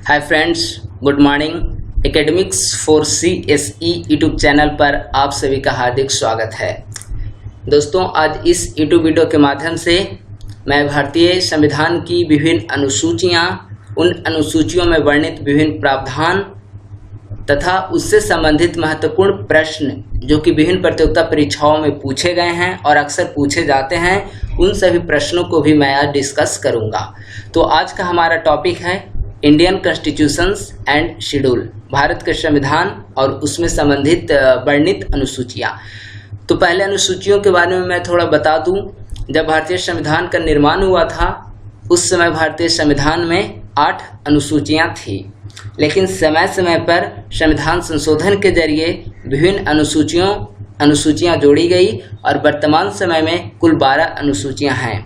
Hi friends, good morning. Academics for CSE YouTube channel पर आप सभी का हार्दिक स्वागत है। दोस्तों, आज इस यूट्यूब वीडियो के माध्यम से मैं भारतीय संविधान की विभिन्न अनुसूचियां, उन अनुसूचियों में वर्णित विभिन्न प्रावधान तथा उससे संबंधित महत्वपूर्ण प्रश्न जो कि विभिन्न प्रतियोगिता परीक्षाओं में पूछे गए हैं और अक्सर पूछे जाते हैं, उन सभी प्रश्नों को भी मैं आज डिस्कस करूंगा। तो आज का हमारा टॉपिक है Indian constitutions and schedule, Bharat के संविधान और उसमें संबंधित वर्णित अनुसूचियां। तो पहले अनुसूचियों के बारे में मैं थोड़ा बता दूं। जब भारतीय संविधान का निर्माण हुआ था उस समय भारतीय संविधान में 8 अनुसूचियां थी, लेकिन समय समय पर संविधान संशोधन के जरिए विभिन्न अनुसूचियां जोड़ी गई और वर्तमान समय में कुल 12 अनुसूचियां हैं।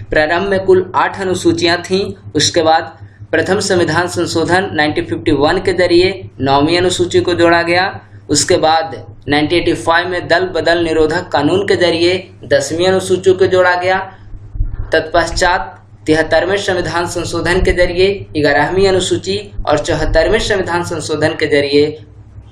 प्रारंभ में कुल 8 अनुसूचियां थीं। उसके बाद प्रथम संविधान संशोधन 1951 के जरिए 9वीं अनुसूची को जोड़ा गया। उसके बाद 1985 में दल बदल निरोधक कानून के जरिए 10वीं अनुसूची को जोड़ा गया। तत्पश्चात 73वें संविधान संशोधन के जरिए 11वीं अनुसूची और 74वें संविधान संशोधन के जरिए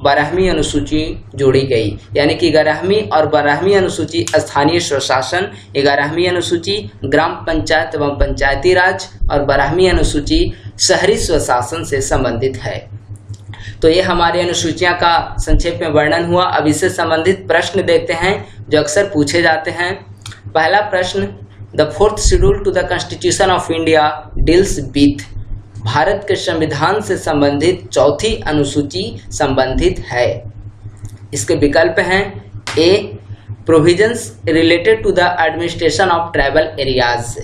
12वीं अनुसूची जोड़ी गई। यानी कि 11वीं और 12वीं अनुसूची स्थानीय स्वशासन, 11वीं अनुसूची ग्राम पंचायत एवं पंचायती राज और 12वीं अनुसूची शहरी स्वशासन से संबंधित है। तो ये हमारी अनुसूचियां का संक्षेप में वर्णन हुआ। अब इससे संबंधित प्रश्न देखते हैं जो अक्सर पूछे जाते हैं। पहला प्रश्न, the 4th schedule to the constitution of India deals with, Bharat के संविधान से संबंधित चौथी अनुसूची संबंधित है। इसके विकल्प हैं A, provisions related to the administration of tribal areas,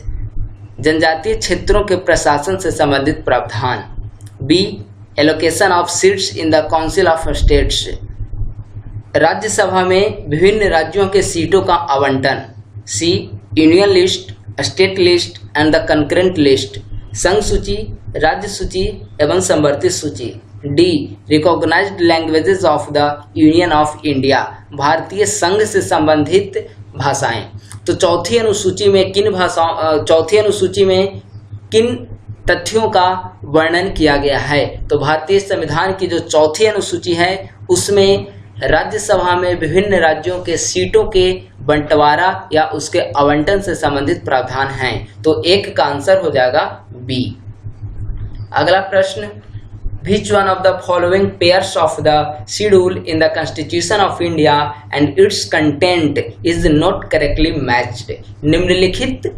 जनजातीय क्षेत्रों के प्रशासन से संबंधित प्रावधान। B, allocation of seats in the council of states, Rajya Sabha में विभिन्न राज्यों के सीटों का आवंटन। C, union list, state list and the concurrent list, संघ सूची, राज्य सूची एवं संवर्धित सूची। D, recognised languages of the union of India, भारतीय संघ से संबंधित भाषाएं। तो चौथी अनुसूची में किन तथ्यों का वर्णन किया गया है? तो भारतीय संविधान की जो चौथी अनुसूची है उसमें राज्यसभा में विभिन्न राज्यों के सीटों के बंटवारा या उसके आवंटन से संबंधित प्रावधान हैं। तो एक का आंसर हो जाएगा बी। अगला प्रश्न, Which one of the following pairs of the schedule in the Constitution of India and its content is not correctly matched? निम्नलिखित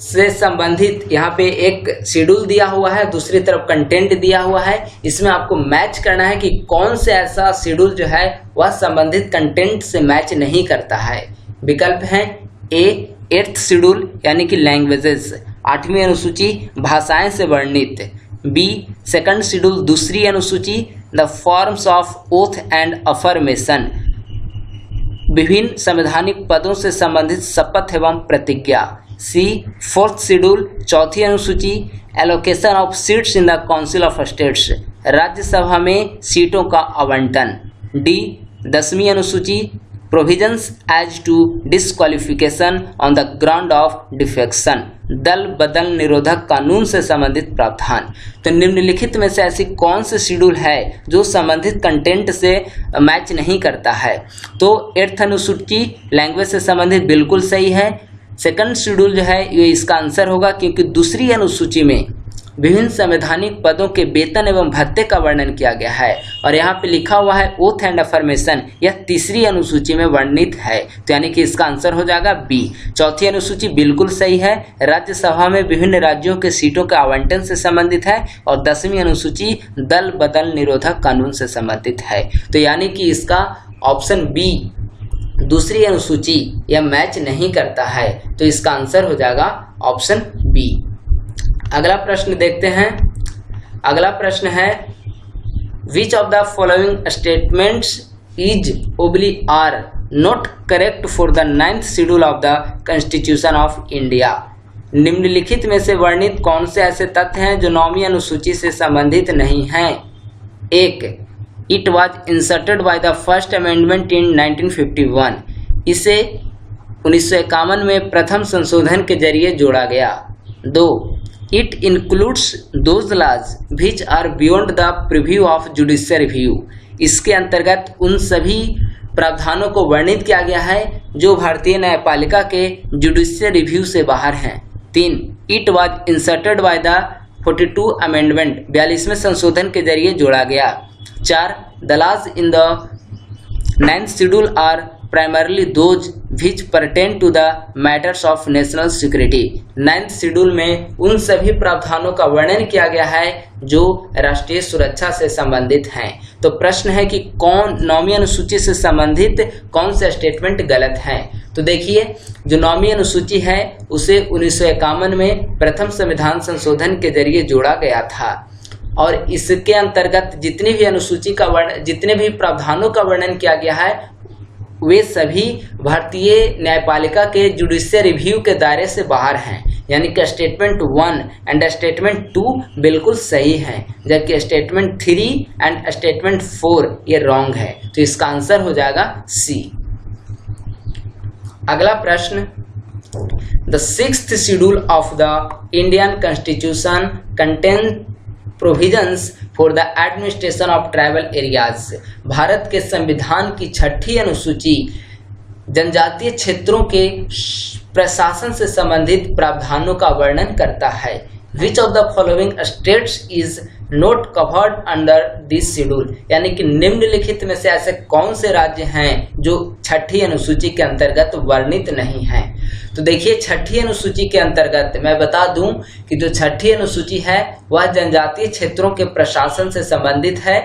से संबंधित यहाँ पे एक शेड्यूल दिया हुआ है, दूसरी तरफ कंटेंट दिया हुआ है। इसमें आपको मैच करना है कि कौन से ऐसा शेड्यूल जो है वह संबंधित कंटेंट से मैच नहीं करता है। विकल्प हैं ए, 8th शेड्यूल यानी कि लैंग्वेजेस, 8वीं अनुसूची भाषाएं से वर्णित। बी, 2nd शेड्यूल दूसरी अनुसूची, the forms of oath and affirmation, विभिन्न संवैधानिक पदों से संबंधित शपथ एवं प्रतिज्ञा। सी, 4th शेड्यूल चौथी अनुसूची, allocation of seats in the council of states, Rajya Sabha में सीटों का आवंटन। डी, 10वीं अनुसूची, provisions as to disqualification on the ground of defection, दल बदल निरोधक कानून से संबंधित प्रावधान। तो निम्नलिखित में से ऐसी कौन सी शेड्यूल है जो संबंधित कंटेंट से मैच नहीं करता है? तो 8th अनुसूची लैंग्वेज से संबंधित बिल्कुल सही है। 2nd शेड्यूल जो है ये इसका आंसर होगा, क्योंकि दूसरी अनुसूची में विभिन्न संवैधानिक पदों के वेतन एवं भत्ते का वर्णन किया गया है और यहाँ पे लिखा हुआ है ओथ एंड अफर्मेशन, यह तीसरी अनुसूची में वर्णित है। तो यानी कि इसका आंसर हो जाएगा बी। चौथी अनुसूची बिल्कुल सही है, राज्यसभा में विभिन्न राज्यों के सीटों के आवंटन से संबंधित है, और 10वीं अनुसूची दल बदल निरोधक कानून से संबंधित है। तो यानी कि इसका ऑप्शन बी, दूसरी अनुसूची, यह मैच नहीं करता है। तो इसका आंसर हो जाएगा ऑप्शन बी। अगला प्रश्न देखते हैं। अगला प्रश्न है, which of the following statements is oblique are not correct for the 9th schedule of the constitution of India, निम्नलिखित में से वर्णित कौन से ऐसे तथ्य हैं जो 9वीं अनुसूची से संबंधित नहीं हैं? एक, it was inserted by the first amendment in 1951, इसे 1951 में प्रथम संशोधन के जरिए जोड़ा गया। 2, it includes those laws which are beyond the preview of judicial review. इसके अंतर्गत उन सभी प्रावधानों को वर्णित किया गया है जो भारतीय न्यायपालिका के जुडिशियल रिव्यू से बाहर हैं। 3. It was inserted by the 42 amendment, 42वें संशोधन के जरिए जोड़ा गया। 4. The laws in the 9th schedule are primarily those which pertain to the matters of national security. 9th schedule में उन सभी प्रावधानों का वर्णन किया गया है जो राष्ट्रीय सुरक्षा से संबंधित हैं। तो प्रश्न है कि कौन 9वीं अनुसूची से संबंधित कौन से स्टेटमेंट गलत हैं। तो देखिए, जो 9वीं अनुसूची है उसे 1951 में प्रथम संविधान संशोधन के जरिए जोड़ा गया था और इसके अंतर्गत जितनी भी अनुसूची का जितने भी प्रावधानों का वर्णन किया गया है वे सभी भारतीय न्यायपालिका के जुडिशियल रिव्यू के दायरे से बाहर हैं। यानी कि स्टेटमेंट 1 एंड स्टेटमेंट 2 बिल्कुल सही हैं, जबकि स्टेटमेंट 3 एंड स्टेटमेंट 4 ये रॉन्ग है। तो इसका आंसर हो जाएगा सी। अगला प्रश्न, the 6th schedule of the Indian constitution contain provisions for the administration of tribal areas. Bharat के संविधान की 6ठी अनुसूची जनजातीय क्षेत्रों के प्रशासन से संबंधित प्रावधानों का वर्णन करता है। Which of the following states is not covered under this schedule. यानी कि निम्नलिखित में से ऐसे कौन से राज्य हैं जो 6ठी अनुसूची के अंतर्गत वर्णित नहीं हैं। तो देखिए, 6ठी अनुसूची के अंतर्गत मैं बता दूं कि जो 6ठी अनुसूची है वह जनजातीय क्षेत्रों के प्रशासन से संबंधित है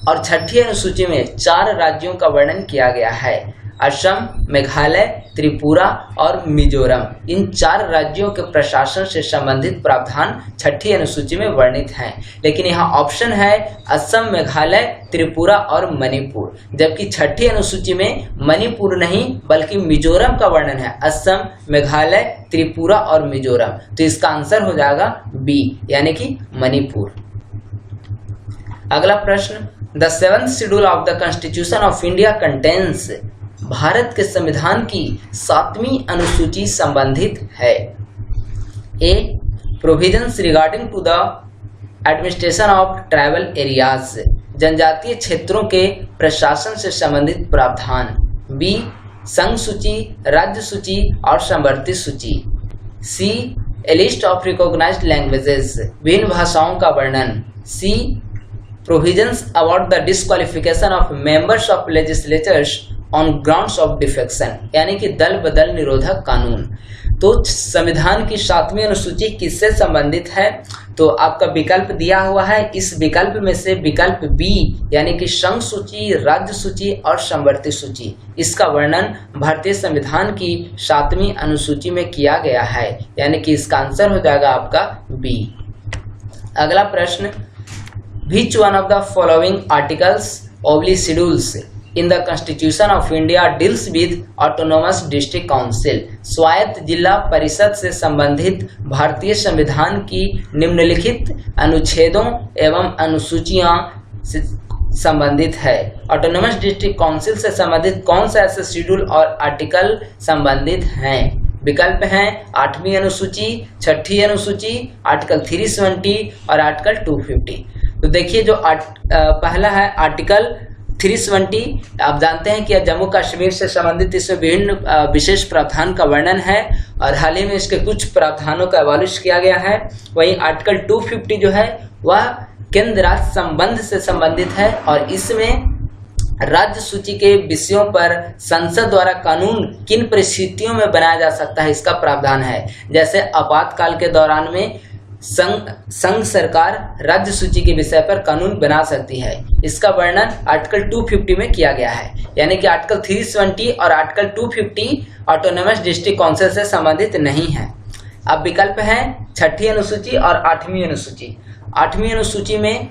और 6ठी अनुसूची में 4 राज्यों का वर्णन किया गया है, असम, मेघालय, त्रिपुरा और मिजोरम। इन 4 राज्यों के प्रशासन से संबंधित प्रावधान 6ठी अनुसूची में वर्णित हैं। लेकिन यहाँ ऑप्शन है असम, मेघालय, त्रिपुरा और मणिपुर, जबकि 6ठी अनुसूची में मणिपुर नहीं बल्कि मिजोरम का वर्णन है। असम, मेघालय, त्रिपुरा और मिजोरम। तो इसका आंसर हो जाएगा बी, यानी कि मणिपुर। अगला प्रश्न, the 7th schedule of the constitution of India contains. Bharat के संविधान की 7वीं अनुसूची संबंधित है। A, provisions regarding to the administration of tribal areas, जनजातीय क्षेत्रों के प्रशासन से संबंधित प्रावधान। बी, संघ सूची, राज्य सूची और समवर्ती सूची। C, a list of recognised languages, विभिन्न भाषाओं का वर्णन। C, provisions about the disqualification of members of legislatures on grounds of defection, यानी कि दल बदल निरोधक कानून। तो संविधान की 7वीं अनुसूची किससे संबंधित है? तो आपका विकल्प दिया हुआ है, इस विकल्प में से विकल्प बी यानी कि संघ सूची, राज्य सूची और समवर्ती सूची, इसका वर्णन भारतीय संविधान की 7वीं अनुसूची में किया गया है, यानी कि इसका आंसर हो जाएगा आपका बी। अगला प्रश्न, which one of the following articles oblique schedules in the constitution of India deals with autonomous district council. स्वायत्त जिला परिषद से संबंधित भारतीय संविधान की निम्नलिखित अनुच्छेदों एवं अनुसूचियां से संबंधित है। ऑटोनोमस डिस्ट्रिक्ट काउंसिल से संबंधित कौन सा ऐसे शेड्यूल और आर्टिकल संबंधित हैं? विकल्प हैं 8वीं अनुसूची, 6ठी अनुसूची, आर्टिकल 370 और आर्टिकल 250। तो देखिए, जो पहला है आर्टिकल 370, आप जानते हैं कि जम्मू कश्मीर से संबंधित इसमें विभिन्न विशेष प्रावधान का वर्णन है और हाल ही में इसके कुछ प्रावधानों का एवॉल्यूशन किया गया है। वहीं आर्टिकल 250 जो है वह केंद्र राज्य संबंध से संबंधित है और इसमें राज्य सूची के विषयों पर संसद द्वारा कानून किन परिस्थितियों में बनाया जा सकता है इसका प्रावधान है। जैसे आपातकाल के दौरान में संघ सरकार राज्य सूची के विषय पर कानून बना सकती है। इसका वर्णन आर्टिकल 250 में किया गया है, यानी कि आर्टिकल 370 और आर्टिकल 250 ऑटोनोमस डिस्ट्रिक्ट काउंसिल से संबंधित नहीं है। अब विकल्प हैं 6ठी अनुसूची और 8वीं अनुसूची। 8वीं अनुसूची में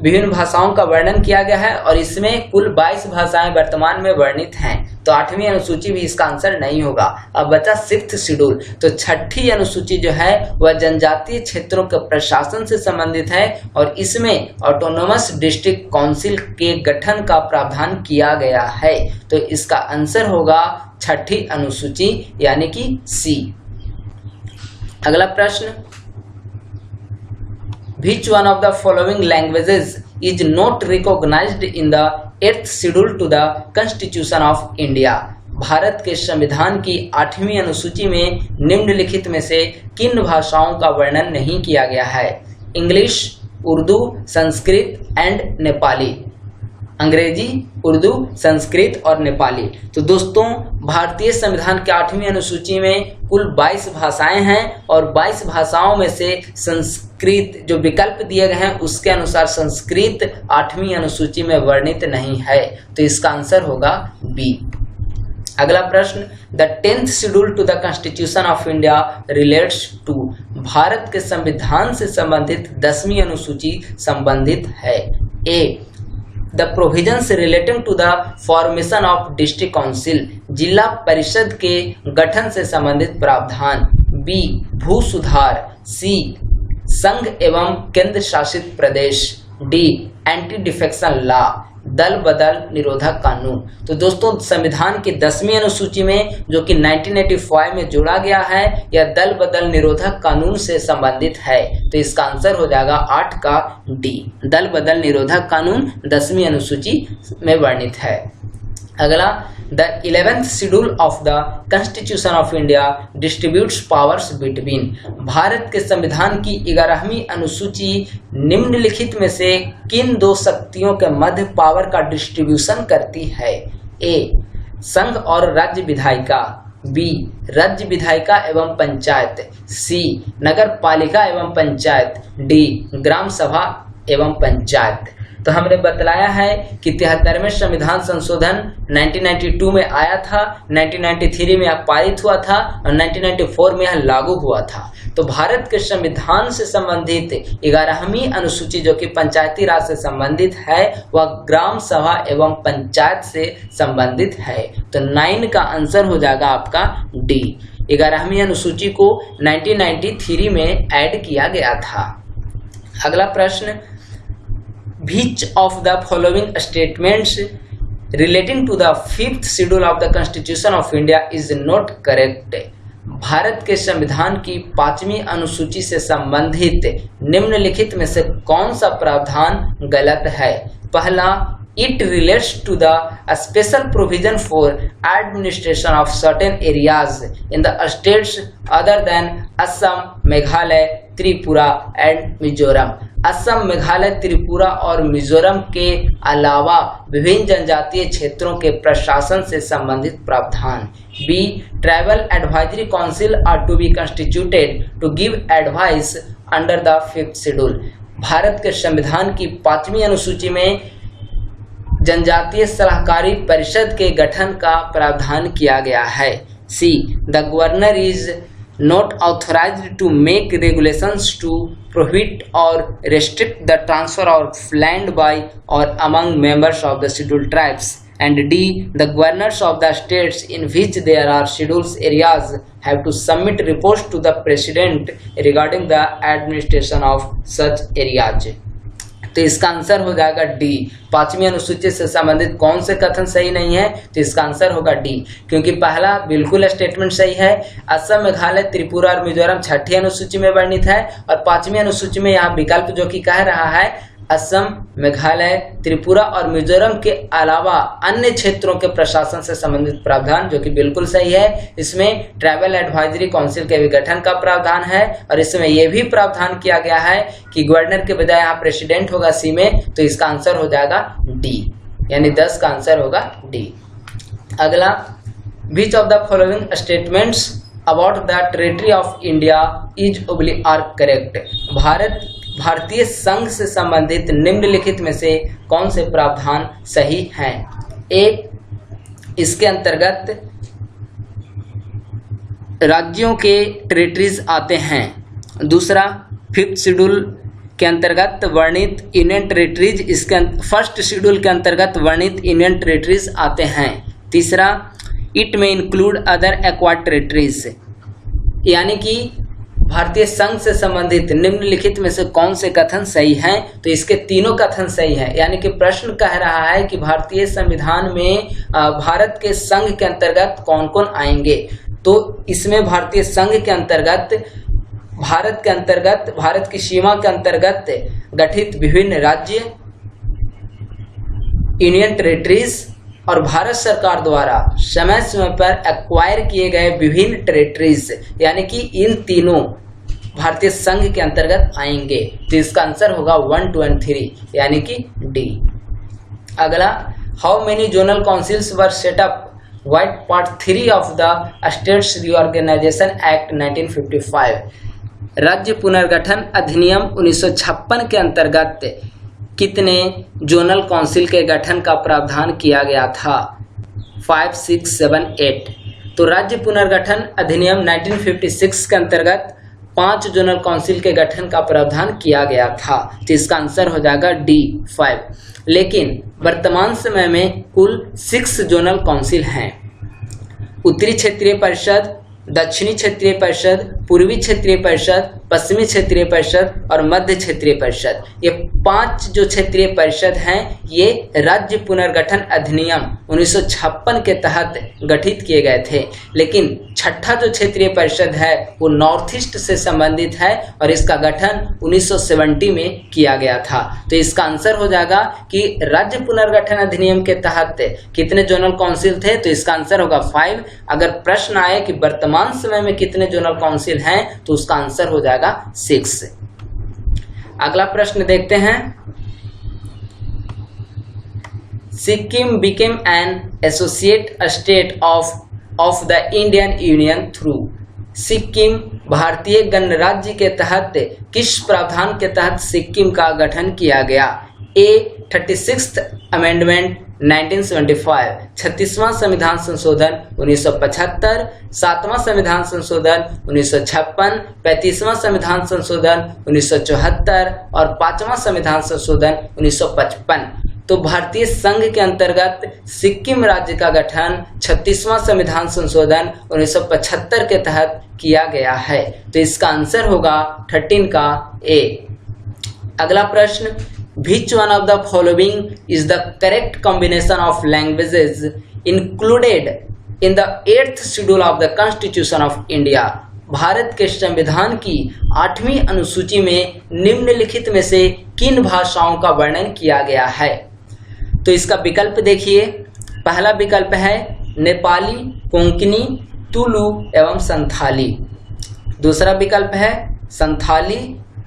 विभिन्न भाषाओं का वर्णन किया गया है और इसमें कुल 22 भाषाएं वर्तमान में वर्णित हैं, तो 8वीं अनुसूची भी इसका आंसर नहीं होगा। अब बचा 6th शेड्यूल, तो 6ठी अनुसूची जो है वह जनजातीय क्षेत्रों के प्रशासन से संबंधित है और इसमें ऑटोनोमस डिस्ट्रिक्ट काउंसिल के गठन का प्रावधान किया गया है, तो इसका आंसर होगा 6ठी अनुसूची यानी कि सी। अगला प्रश्न, Which one of the following languages is not recognized in the 8th schedule to the Constitution of India? Bharat के संविधान की 8वीं अनुसूची में निम्नलिखित में से किन भाषाओं का वर्णन नहीं किया गया है? English, Urdu, Sanskrit and Nepali. अंग्रेजी, उर्दू, संस्कृत और नेपाली। तो दोस्तों भारतीय संविधान के 8वीं अनुसूची में कुल 22 भाषाएं हैं और 22 भाषाओं में से संस्कृत जो विकल्प दिए गए हैं उसके अनुसार संस्कृत 8वीं अनुसूची में वर्णित नहीं है, तो इसका आंसर होगा बी। अगला प्रश्न, the 10th schedule to the constitution of India relates to. Bharat के संविधान से संबंधित 10वीं अनुसूची संबंधित है। A, the provisions relating to the formation of district council, जिला परिषद के गठन से संबंधित प्रावधान। बी, भू सुधार। सी, संघ एवं केंद्र शासित प्रदेश। डी, एंटी डिफेक्शन लॉ, दल बदल निरोधक कानून। तो दोस्तों संविधान की 10वीं अनुसूची में जो कि 1985 में जोड़ा गया है यह दल बदल निरोधक कानून से संबंधित है, तो इसका आंसर हो जाएगा 8 का डी। दल बदल निरोधक कानून 10वीं अनुसूची में वर्णित है। अगला, the 11th schedule of the constitution of India distributes powers between. Bharat के संविधान की 11वीं अनुसूची निम्नलिखित में से किन दो शक्तियों के मध्य पावर का डिस्ट्रीब्यूशन करती है? ए, संघ और राज्य विधायिका। बी, राज्य विधायिका एवं पंचायत। सी, नगर पालिका एवं पंचायत। डी, ग्राम सभा एवं पंचायत। तो हमने बतलाया है कि 73वें संविधान संशोधन 1992 में आया था, 1993 में यह पारित हुआ था और 1994 में यह लागू हुआ था। तो भारत के संविधान से संबंधित 11वीं अनुसूची जो कि पंचायती राज से संबंधित है वह ग्राम सभा एवं पंचायत से संबंधित है। तो 9 का आंसर हो जाएगा आपका डी। 11वीं अनुसूची को 1993 में ऐड किया गया था। अगला प्रश्न, Which of the following statements relating to the 5th schedule of the Constitution of India is not correct? Bharat के संविधान की 5वीं अनुसूची से संबंधित निम्नलिखित में से कौन सा प्रावधान गलत है? पहला, it relates to the special provision for administration of certain areas in the states other than Assam, Meghalaya, Tripura and Mizoram. Assam, Meghalaya, Tripura और मिजोरम के अलावा विभिन्न जनजातीय क्षेत्रों के प्रशासन से संबंधित प्रावधान। B, tribal advisory council are to be constituted to give advice under the 5th schedule. Bharat के संविधान की 5वीं अनुसूची में जनजातीय सलाहकारी परिषद के गठन का प्रावधान किया गया है। C, the governor is not authorized to make regulations to prohibit or restrict the transfer of land by or among members of the scheduled tribes. And D, the governors of the states in which there are scheduled areas have to submit reports to the president regarding the administration of such areas. तो इसका answer हो जाएगा D. 5वीं अनुसूची से संबंधित कौन से कथन सही नहीं है? तो इसका आंसर होगा डी, क्योंकि पहला बिल्कुल स्टेटमेंट सही है। असम, मेघालय, त्रिपुरा और मिजोरम 6ठी अनुसूची में वर्णित है और 5वीं अनुसूची में यहाँ विकल्प जो कि कह रहा है असम, मेघालय, त्रिपुरा और मिजोरम के अलावा अन्य क्षेत्रों के प्रशासन से संबंधित प्रावधान, जो कि बिल्कुल सही है। इसमें ट्राइबल एडवाइजरी काउंसिल के विघटन का प्रावधान है और इसमें यह भी प्रावधान किया गया है कि गवर्नर के बजाय यहाँ प्रेसिडेंट होगा सी में, तो इसका आंसर हो जाएगा डी, यानी 10 का आंसर होगा डी। अगला, which of the following statements about the territory of India is oblique are correct? भारतीय संघ से संबंधित निम्नलिखित में से कौन से प्रावधान सही हैं? एक, इसके अंतर्गत राज्यों के टेरिटरीज आते हैं। दूसरा, 5th शेड्यूल के अंतर्गत वर्णित यूनियन टेरिटरीज, इसके 1st शेड्यूल के अंतर्गत वर्णित यूनियन टेरिटरीज आते हैं। तीसरा, इट में इंक्लूड अदर एक्वायर्ड टेरिटरीज, यानी कि भारतीय संघ से संबंधित निम्नलिखित में से कौन से कथन सही हैं? तो इसके तीनों कथन सही हैं, यानी कि प्रश्न कह रहा है कि भारतीय संविधान में भारत के संघ के अंतर्गत कौन कौन आएंगे। तो इसमें भारतीय संघ के अंतर्गत भारत के अंतर्गत, भारत की सीमा के अंतर्गत गठित विभिन्न राज्य, यूनियन टेरिटरीज और भारत सरकार द्वारा समय समय पर एक्वायर किए गए विभिन्न टेरिटरीज, यानी कि इन तीनों भारतीय संघ के अंतर्गत आएंगे। तो इसका आंसर होगा 1, 2 and 3, यानी कि डी। अगला, how many zonal councils were set up vide part 3 of the states reorganisation act 1955। राज्य पुनर्गठन अधिनियम 1956 के अंतर्गत कितने जोनल काउंसिल के गठन का प्रावधान किया गया था? 5, 6, 7, 8। तो राज्य पुनर्गठन अधिनियम 1956 के अंतर्गत 5 जोनल काउंसिल के गठन का प्रावधान किया गया था। तो इसका आंसर हो जाएगा डी, 5। लेकिन वर्तमान समय में कुल 6 जोनल काउंसिल हैं। उत्तरी क्षेत्रीय परिषद, दक्षिणी क्षेत्रीय परिषद, पूर्वी क्षेत्रीय परिषद, पश्चिमी क्षेत्रीय परिषद और मध्य क्षेत्रीय परिषद। ये 5 जो क्षेत्रीय परिषद हैं ये राज्य पुनर्गठन अधिनियम 1956 के तहत गठित किए गए थे। लेकिन छठा जो क्षेत्रीय परिषद है वो नॉर्थ ईस्ट से संबंधित है और इसका गठन 1970 में किया गया था। तो इसका आंसर हो जाएगा कि राज्य पुनर्गठन अधिनियम के तहत कितने जोनल काउंसिल थे? तो इसका आंसर होगा 5। अगर प्रश्न आए कि वर्तमान समय में कितने जोनल काउंसिल हैं तो उसका आंसर हो जाएगा 6। अगला प्रश्न देखते हैं। Sikkim became an associate state of the Indian union through. Sikkim भारतीय गणराज्य के तहत किस प्रावधान के तहत सिक्किम का गठन किया गया? ए 36th अमेंडमेंट 1975, 36वां संविधान संशोधन 1975, 7वां संविधान संशोधन 1956, 35वां संविधान संशोधन 1974 और 5वां संविधान संशोधन 1955। तो भारतीय संघ के अंतर्गत सिक्किम राज्य का गठन 36वां संविधान संशोधन 1975 के तहत किया गया है। तो इसका आंसर होगा 13 का ए। अगला प्रश्न, Which one of the following is the correct combination of languages included in the 8th schedule of the Constitution of India? Bharat के संविधान की 8वीं अनुसूची में निम्नलिखित में से किन भाषाओं का वर्णन किया गया है? तो इसका विकल्प देखिए। पहला विकल्प है नेपाली, कोंकणी, तुलु एवं संथाली। दूसरा विकल्प है संथाली,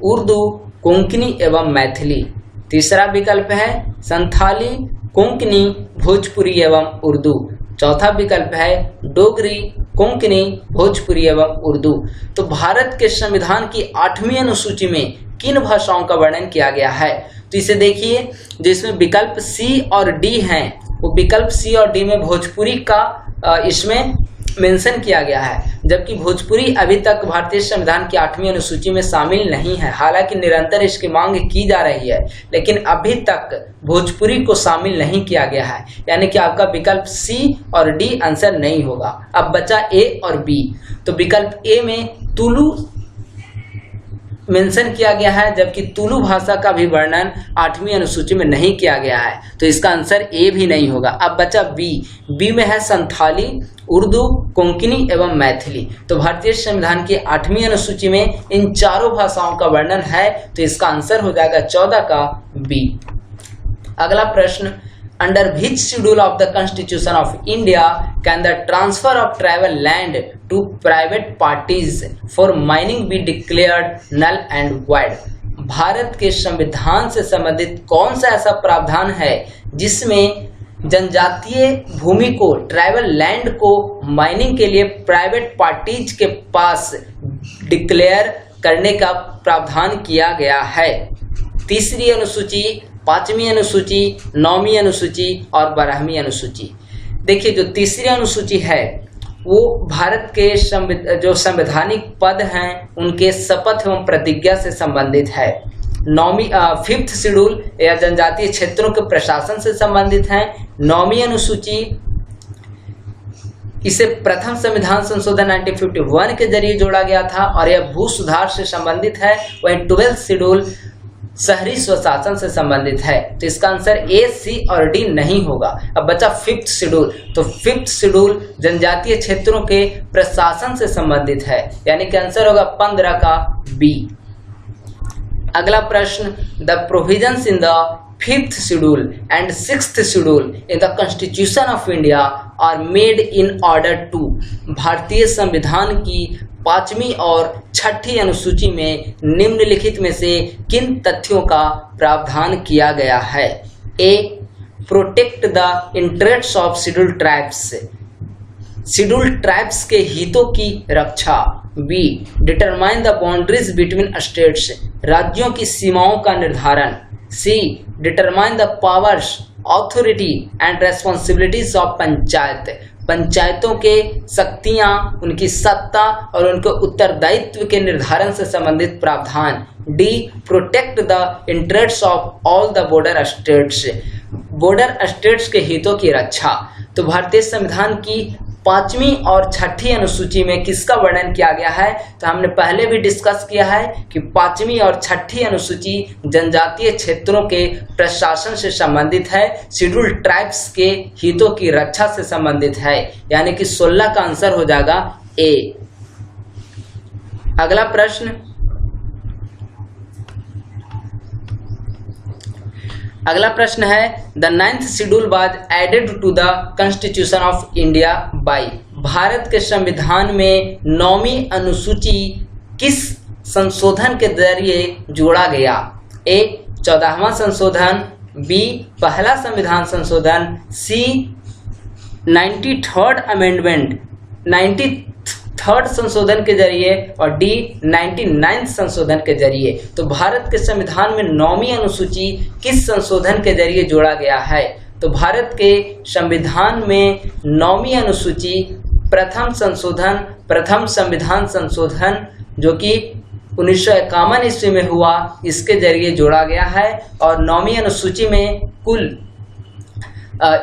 उर्दू, कोंकणी एवं मैथिली। तीसरा विकल्प है संथाली, कोंकणी, भोजपुरी एवं उर्दू। चौथा विकल्प है डोगरी, कोंकणी, भोजपुरी एवं उर्दू। तो भारत के संविधान की 8वीं अनुसूची में किन भाषाओं का वर्णन किया गया है? तो इसे देखिए, जिसमें विकल्प सी और डी हैं, वो विकल्प सी और डी में भोजपुरी का इसमें मेंशन किया गया है, जबकि भोजपुरी अभी तक भारतीय संविधान की 8वीं अनुसूची में शामिल नहीं है। हालांकि निरंतर इसकी मांग की जा रही है, लेकिन अभी तक भोजपुरी को शामिल नहीं किया गया है, यानी कि आपका विकल्प सी और डी आंसर नहीं होगा। अब बचा ए और बी। तो विकल्प ए में तुलु मेंशन किया गया है, जबकि तुलु भाषा का भी वर्णन 8वीं अनुसूची में नहीं किया गया है, तो इसका आंसर ए भी नहीं होगा। अब बचा बी। बी में है संथाली, उर्दू, कोंकणी एवं मैथिली। तो भारतीय संविधान की 8वीं अनुसूची में इन चारों भाषाओं का वर्णन है, तो इसका आंसर हो जाएगा 14 का बी। अगला प्रश्न, under which schedule of the Constitution of India can the transfer of tribal land to private parties for mining be declared null and void? Bharat के संविधान से संबंधित कौन सा ऐसा प्रावधान है जिसमें जनजातीय भूमि को, ट्राइबल लैंड को माइनिंग के लिए प्राइवेट पार्टीज के पास डिक्लेयर करने का प्रावधान किया गया है? तीसरी अनुसूची, 5वीं अनुसूची, 9वीं अनुसूची और 12वीं अनुसूची। देखिए, जो तीसरी अनुसूची है वो भारत के जो संवैधानिक पद हैं उनके शपथ एवं प्रतिज्ञा से संबंधित है। 5th शेड्यूल या जनजातीय क्षेत्रों के प्रशासन से संबंधित है। 9वीं अनुसूची इसे प्रथम संविधान संशोधन 1951 के जरिए जोड़ा गया था और यह भू सुधार से संबंधित है। वहीं 12th शेड्यूल शहरी स्वशासन से संबंधित है। तो इसका आंसर ए, सी और डी नहीं होगा। अब बचा फिफ्थ शेड्यूल। तो फिफ्थ शेड्यूल जनजातीय क्षेत्रों के प्रशासन से संबंधित है, यानी कि आंसर होगा 15 का बी। अगला प्रश्न, the provisions in the fifth schedule and sixth schedule in the constitution of India are made in order to. भारतीय संविधान की 5वीं और 6ठी अनुसूची में निम्नलिखित में से किन तथ्यों का प्रावधान किया गया है? A, protect the interests of schedule tribes, schedule tribes के हितों की रक्षा। B, determine the boundaries between states, राज्यों की सीमाओं का निर्धारण। C, determine the powers, authority and responsibilities of panchayat, पंचायतों के शक्तियां, उनकी सत्ता और उनके उत्तरदायित्व के निर्धारण से संबंधित प्रावधान। D, protect the interests of all the border states, border states के हितों की रक्षा। तो भारतीय संविधान की 5वीं और 6ठी अनुसूची में किसका वर्णन किया गया है? तो हमने पहले भी डिस्कस किया है कि 5वीं और 6ठी अनुसूची जनजातीय क्षेत्रों के प्रशासन से संबंधित है, शेड्यूल ट्राइब्स के हितों की रक्षा से संबंधित है, यानी कि 16 का आंसर हो जाएगा ए। अगला प्रश्न, है the 9th schedule was added to the constitution of India by. Bharat के संविधान में 9वीं अनुसूची किस संशोधन के जरिए जोड़ा गया? ए, 14वां संशोधन। बी, पहला संविधान संशोधन। सी, 93rd अमेंडमेंट, 93rd संशोधन के जरिए। और डी, 99th संशोधन के जरिए। तो भारत के संविधान में 9वीं अनुसूची किस संशोधन के जरिए जोड़ा गया है? तो भारत के संविधान में 9वीं अनुसूची प्रथम संविधान संशोधन जो कि 1951 ईस्वी में हुआ, इसके जरिए जोड़ा गया है। और 9वीं अनुसूची में कुल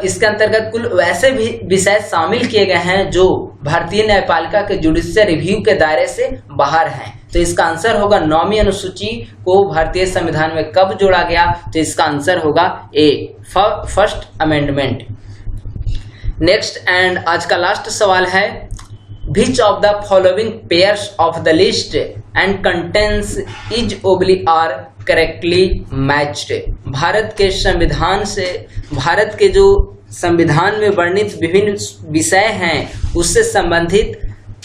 इसके अंतर्गत कुल वैसे भी विषय शामिल किए गए हैं जो भारतीय न्यायपालिका के जुडिशियल रिव्यू के दायरे से बाहर हैं। तो इसका आंसर होगा 9वीं अनुसूची को भारतीय संविधान में कब जोड़ा गया? तो इसका आंसर होगा ए, फर्स्ट अमेंडमेंट। नेक्स्ट एंड आज का लास्ट सवाल है, which of the following pairs of the list and contents is oblique are correctly matched? Bharat के जो संविधान में वर्णित विभिन्न विषय हैं उससे संबंधित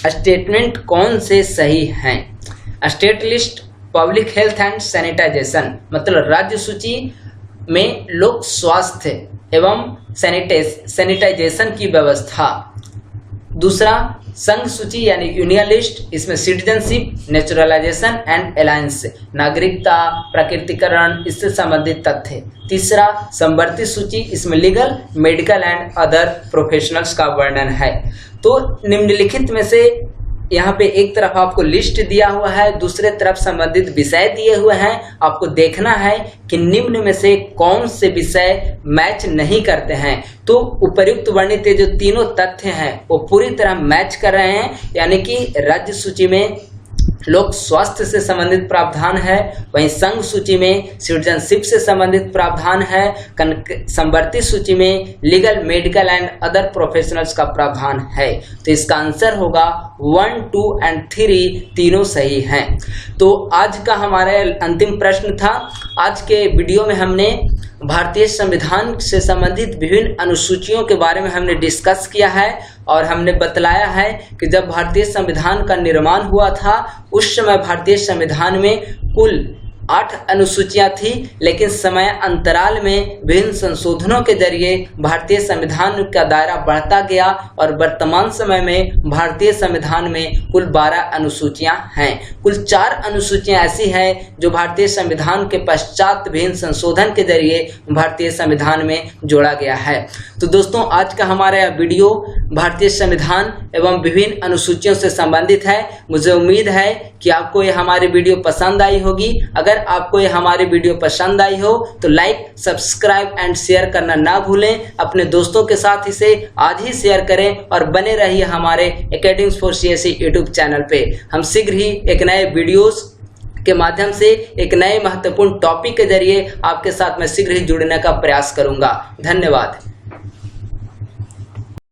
स्टेटमेंट कौन से सही हैं? State list, public health and sanitisation, मतलब राज्य सूची में लोक स्वास्थ्य एवं सैनिटाइजेशन की व्यवस्था। दूसरा, संघ सूची यानी यूनियन लिस्ट, इसमें सिटीजनशिप, नेचुरलाइजेशन एंड अलायंस, नागरिकता, प्राकृतिकरण, इससे संबंधित तथ्य। तीसरा, समवर्ती सूची, इसमें legal, medical and other professionals का वर्णन है। तो निम्नलिखित में से यहाँ पे एक तरफ आपको लिस्ट दिया हुआ है, दूसरे तरफ संबंधित विषय दिए हुए हैं। आपको देखना है कि निम्न में से कौन से विषय मैच नहीं करते हैं। तो उपर्युक्त वर्णित जो तीनों तथ्य हैं वो पूरी तरह मैच कर रहे हैं, यानी कि राज्य सूची में लोक स्वास्थ्य से संबंधित प्रावधान है, वहीं संघ सूची में सिटीजनशिप से संबंधित प्रावधान है, समवर्ती सूची में legal, medical and other professionals का प्रावधान है। तो इसका आंसर होगा 1, 2 एंड 3 तीनों सही हैं। तो आज का हमारा अंतिम प्रश्न था। आज के वीडियो में हमने भारतीय संविधान से संबंधित विभिन्न अनुसूचियों के बारे में हमने डिस्कस किया है और हमने बतलाया है कि जब भारतीय संविधान का निर्माण हुआ था उस समय भारतीय संविधान में कुल 8 अनुसूचियां थी, लेकिन समय अंतराल में विभिन्न संशोधनों के जरिए भारतीय संविधान का दायरा बढ़ता गया और वर्तमान समय में भारतीय संविधान में कुल 12 अनुसूचियां हैं। कुल 4 अनुसूचियां ऐसी हैं जो भारतीय संविधान के पश्चात विभिन्न संशोधन के जरिए भारतीय संविधान में जोड़ा गया है। तो दोस्तों, आज का हमारा यह वीडियो भारतीय संविधान एवं विभिन्न अनुसूचियों से संबंधित है। मुझे उम्मीद है कि आपको यह हमारी वीडियो पसंद आई होगी। अगर आपको ये हमारी वीडियो पसंद आई हो तो लाइक, सब्सक्राइब एंड शेयर करना ना भूलें। अपने दोस्तों के साथ इसे आज ही शेयर करें और बने रहिए हमारे academics for CSE YouTube channel पे। हम शीघ्र ही एक नए वीडियोस के माध्यम से एक नए महत्वपूर्ण टॉपिक के जरिए आपके साथ मैं शीघ्र ही जुड़ने का प्रयास करूंगा। धन्यवाद।